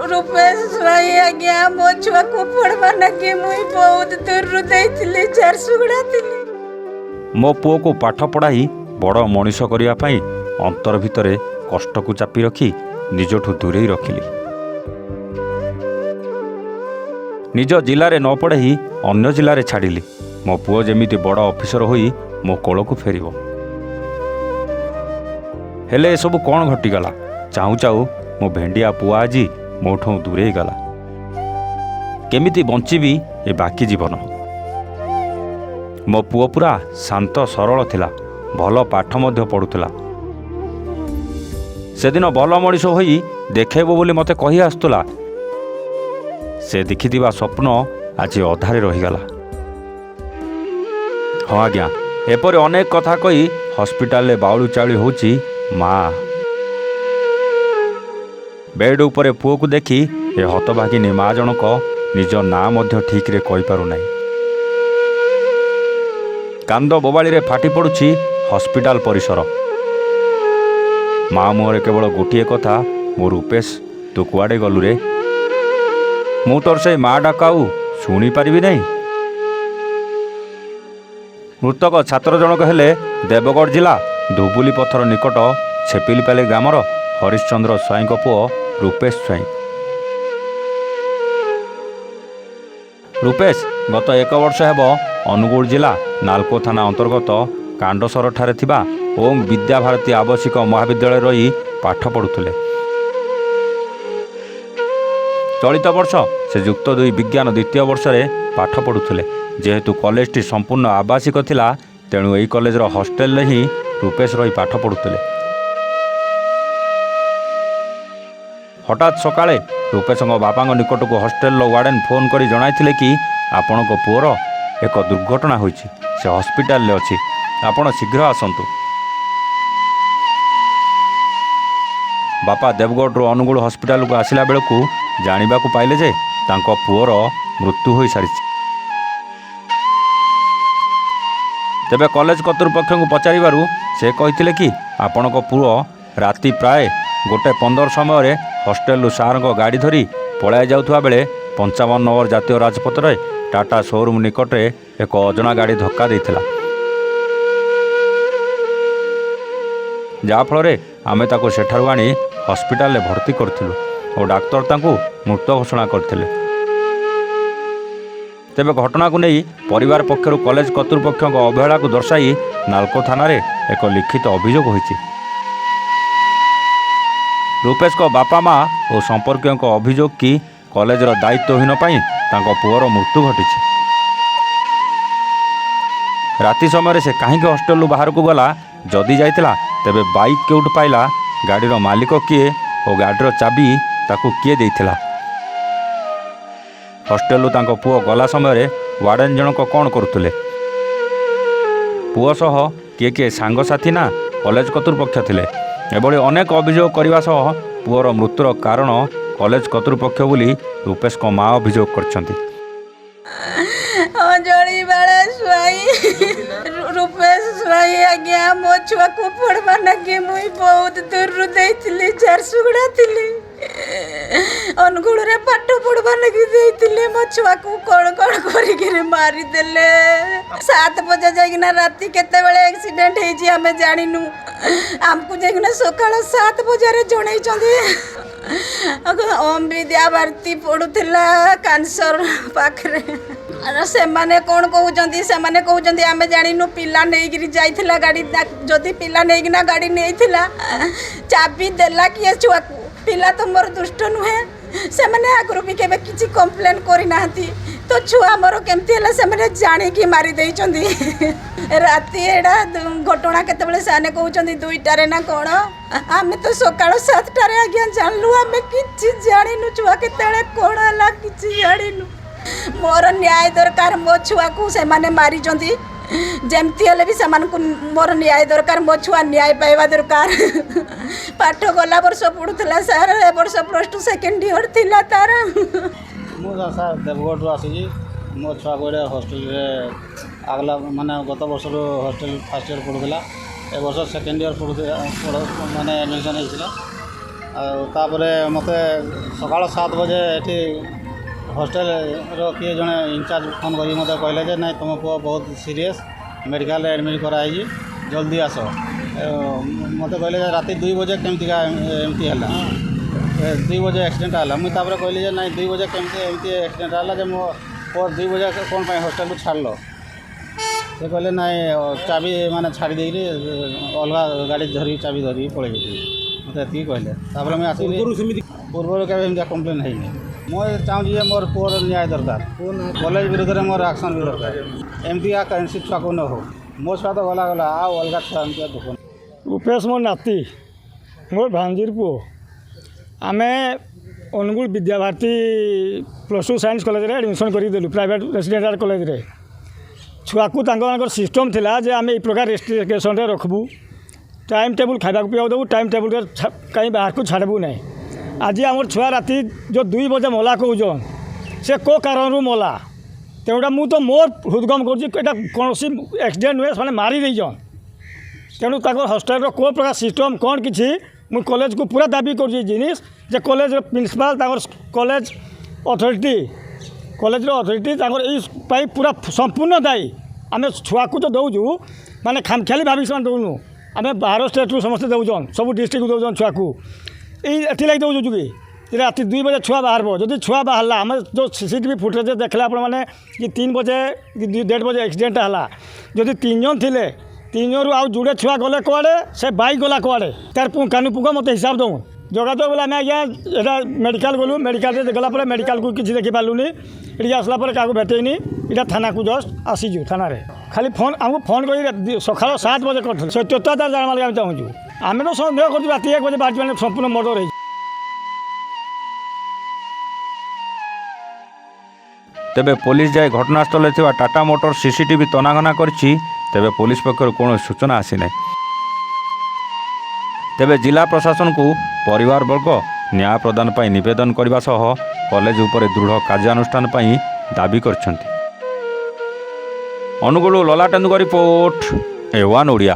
रूपेश भाई आज्ञा मो छुआ को पढ़वा लगे मुई बहुत दूर देइथिली झारसुगुड़ा थिली। मो पुओ को पाठ पढ़ाई बड़ मनीष करने पाई अंतर भितर कष्ट को चापी रखी निजठू दूरे रखिली। निज जिले में न पढ़ाई अन्य जिले में छाड़िली। मो पुओ जेमिति बड़ ऑफिसर होई मो कोल को फेरिबो। हेले ए सबु कौन घटीगला? चाहू चाहू मो भेंडिया पुआ आज मोठू दूरे गला। केमिति बंचीबी ए बाकी जीवन। मो पुओ पूरा शांत सरल थिला, भल पाठ मध्य पढ़ुला। से दिन भल मनीष होई देखेबो बोली मते कही आसुला। से देखिथिबा स्वप्न आज अधारे रहीगला। हाँ आज्ञा, एपरि अनेक कथा कही हॉस्पिटल बाउलू चाउली होची माँ। बेड उपरे पुओ को देखी ए हतभागिनी माँ जनक निज ना मध्य ठीक रे कहि पारु नाही। कांद बोबाड़ी रे फाटी पड़ुछि हॉस्पिटल परिसर। माँ मुहरे केवल गोटे कथा, मो रूपेश तू कुआडे गलु रे? मु तोर से माँ डाकाऊ शुणी पारिबि नहीं। मृतक छात्र जनक हेले देवगढ़ जिला धुबुली पथर निकट छेपिलीपाली ग्रामर हरिश्चंद्र स्वाई पुओ रूपेश स्वाई। रूपेश गत 1 वर्ष हेब अनुगुल जिला नालको थाना अंतर्गत कांडसर ठारे थिबा ओम विद्या भारती आवासिक महाविद्यालय रही पाठ पढ़ुले। चलित वर्ष से युक्त 2 विज्ञान द्वितीय वर्ष रे पाठ पढ़ुले। जेहेतु कॉलेजटी संपूर्ण आवासिक थिला तेणु एही कॉलेजर हॉस्टेल ही रूपेश रही पाठ पढ़ुले। हठात सकाळे रूपेश बापा निकट को हॉस्टेल वार्डन फोन करी जणाइथिले कि आपणक पुओर एक दुर्घटना होईछि, से हॉस्पिटल ले अछि, आपण शीघ्र आसंतु। बापा देवगढ़ अनुगुल हॉस्पिटल को आसिला बेलकू जानिबा को पाइले जे तांको पुओर मृत्यु होई सारिछि। तेबे कॉलेज कर्तृपक्ष को पचारिबारु से कहिथिले कि आपणक पुओ राति प्राय 1:15 समय हॉस्टेल सार गाड़ी धरी पलाई जाउथुवा बेले 55 नंबर जातीय राजपथ रे टाटा शोरूम निकट रे एक अजना गाड़ी धक्का देइथिला। जाफल आमे ताको सेठारु आनी हॉस्पिटल ले भर्ती करथिलु और डाक्तर तांको मृत घोषणा करथिले। तेबे घटना को नहीं परिवार पक्षर कॉलेज कर्तृपक्ष अवहेला को दर्शाई नालको थाना रे एक लिखित अभियोग होईछि। रूपेश को बापा माँ और संपर्कियों को अभियोग कि कॉलेजर दायित्वहीन पाई तांको पुओर मृत्यु घटिछि। राति समय से कहीं हॉस्टेल बाहर को गला, जदि जाइतिला तेबे बाइक केउठ पाइला, गाड़ीर मालिक किए और गाड़ीर चाबी ताकू किए देइथिला। हॉस्टेल तांको पुओ गला समय वार्डन जनक कौन करुले? पुओ सह किए किए सांगसाथी ना कॉलेज कर्तृपक्ष थिले। एभली अनेक अभियोग करने सह पुओर मृत्युर कारण कॉलेज कर्तृपक्ष बोली रूपेश को माँ अभियोग करछंती। अंजलि बाला स्वाई रूपेश स्वाई आज्ञा मो छुआ को पढ़वा लगे मुई बहुत दूर देइथिली झारसुगुड़ा थिली। अनुगुल रे पाठ पढ़वा लगी देइथिले मो छुआ को कौन कौन करिके मारी देले। 7 बजे जाइना राति केते बेले एक्सीडेंट हेजी हमें जानिनु। हमको जाइना सकाळ 7 बजे रे जणै चंदी। ओम विद्या भारती पढ़ुथिला कैंसर पाखरे। से माने कौन कहउचंदी, से माने कहउचंदी आमे जानिनु पिला नेगिरी जाइथिला गाड़ी। जदि पिला नेगिना गाड़ी नेइथिला चाबी देला किए छुआ को? पिला तो मोर दुष्ट नुहे। से माने आगरु भी केबे किछि कंप्लेन करि नाहंती, तो छुआ मोर केमती हला से माने जानि कि मारी देइचंदी। राति एडा घटना केते बेले साने कहउचंदी 2टा रे ना कोन? आमे तो सकाळ 7टा रे आज्ञा जानलु, आमे किछि जानिनु छुआ केतेले कोन हला किछि जानिनु। मोर न्याय दरकार, मो छुआ को से माने मारी चंदी। जेमती हेले भी से को मोर न्याय दरकार, मो छुआ न्याय पाइबा दरकार। पाठ गला वर्ष पढ़ुला सार, ए वर्ष +2 सेकेंड ईयर थिला तार। मु सर देवगढ़ आसी मो छुआ गोटे हॉस्टेल रे अगला माने गत वर्ष हॉस्टेल फर्स्ट ईयर पढ़ुला, ए वर्ष सेकेंड ईयर पढ़ु माने एडमिशन होइछिला। तापरे मते सकाळ 7 बजे एठी हॉस्टेल रो किए जने इंचार्ज फोन करी मते कहले जे नहीं तुम पुआ बहुत सीरियस मेडिकल एडमिट कराई जल्दी आस मते कहले जे राति 2 बजे केमती एमती हला 2 बजे एक्सीडेंट हला मुई तापरे कहली जे नहीं 2 बजे केमती एमती एक्सीडेंट हला जे मो 2 बजे कौन पाई हॉस्टेल को छाड़लो से कहले नहीं चाबी माने छाड़ी देरी अलग गाड़ी धरी चाबी धरी पड़े मत ये कहले तापर मैं आसली पूर्व के कम्प्लेन है मुझे चाहूँ मोर पुअर न्याय दरकार कॉलेज विरुद्ध में मोर एक्शन भी दरकार एमती कैंसी छुआ को न हो मो छुआ तो गला गला आ अलग छुआ एमती दुख रूपेश मोर नाती मोर भांजीर पुओ आम Angul Vidyabharati +2 science college admission करदेलु प्राइवेट रेसिडेंशियल कॉलेज रे छुआ को सिस्टम थिला जे आम प्रकार रेस्ट्रिक्शन रखबू टाइम टेबुल खावा पीवा देवु टाइम टेबुल कहीं बाहर को छाड़बू नहीं आज आम छुआ राति जो 2 बजे मला कौन से को कारण मला तेणुटा मु तो मोर हृदगम कर कौन एक्सीडेंट नुहे से मारी देन तेणु हॉस्टेल को प्रकार सिस्टम कौन कि मुझ कॉलेज को पूरा दाबी कर जिनिस जे कॉलेज प्रिंसिपाल कॉलेज अथॉरिटी पूरा संपूर्ण दायी आम छुआ को तो दौचु माने खामखियाली भावी से दौनु आम बाहर स्टेट रू समस्त दौन सब डिस्ट्रिक्ट दौन छुआ को ये दौचु कि राति 2 बजे छुआ बाहर जदि छुआ बाहर आम जो CCTV फुटेज देखले आपने कि 3 बजे 1:30 बजे एक्सीडेंट है जदि 3 जन थे 3 जन आउ जुड़े छुआ गले कड़े से बाइक गला कड़े तार कानु पुक मत हिसाब दौन जोगाजोग बोले आम आज्ञा यहाँ मेडिकल गलु मेडिकल गला मेडिकल को किसी देखी पार्लुनि ये आसला क्या भेटेनी यहाँ थाना को जस्ट आसीजु थाना खाली फोन आमको फोन कर सका 7 बजे कर सत्यता जाना चाहूँ आम तो सन्देह कर राति 1 बजे बाहर संपूर्ण मर्डर है। तेबे पुलिस जाए घटनास्थल टाटा मोटर CCTV तनाघना करछि तेबे पुलिस पक्षर कौन सूचना आसी ना तेबे जिला प्रशासन को परिवार वर्ग न्याय प्रदान पाई निवेदन करने सह कॉलेज उपरे दृढ़ कार्यानुष्ठान पाई दाबी करछन्ति। अनुगुल ललाटेन्दुका रिपोर्ट A1 ओडिया।